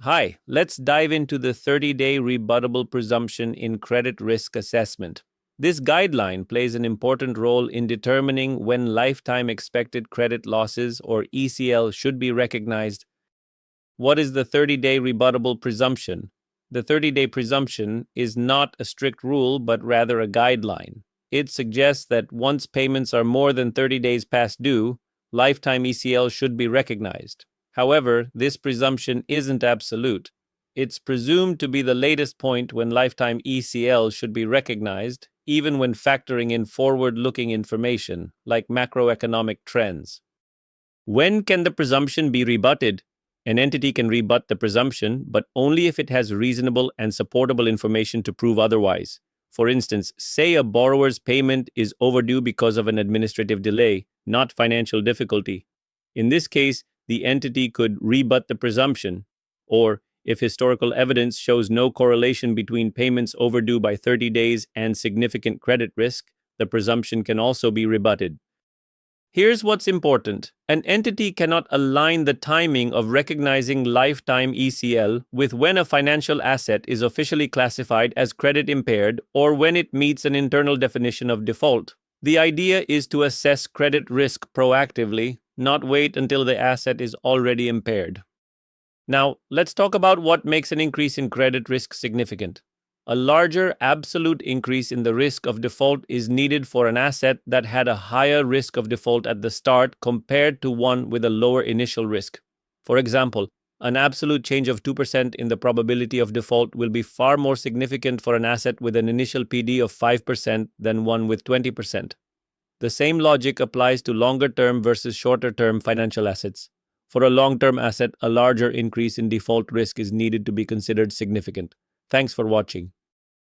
Hi, let's dive into the 30-day rebuttable presumption in credit risk assessment. This guideline plays an important role in determining when lifetime expected credit losses or ECL should be recognized. What is the 30-day rebuttable presumption? The 30-day presumption is not a strict rule but rather a guideline. It suggests that once payments are more than 30 days past due, lifetime ECL should be recognized. However, this presumption isn't absolute. It's presumed to be the latest point when lifetime ECL should be recognized, even when factoring in forward-looking information, like macroeconomic trends. When can the presumption be rebutted? An entity can rebut the presumption, but only if it has reasonable and supportable information to prove otherwise. For instance, say a borrower's payment is overdue because of an administrative delay, not financial difficulty. In this case, the entity could rebut the presumption, or if historical evidence shows no correlation between payments overdue by 30 days and significant credit risk, the presumption can also be rebutted. Here's what's important. An entity cannot align the timing of recognizing lifetime ECL with when a financial asset is officially classified as credit impaired or when it meets an internal definition of default. The idea is to assess credit risk proactively, not wait until the asset is already impaired. Now, let's talk about what makes an increase in credit risk significant. A larger absolute increase in the risk of default is needed for an asset that had a higher risk of default at the start compared to one with a lower initial risk. For example, an absolute change of 2% in the probability of default will be far more significant for an asset with an initial PD of 5% than one with 20%. The same logic applies to longer-term versus shorter-term financial assets. For a long-term asset, a larger increase in default risk is needed to be considered significant. Thanks for watching.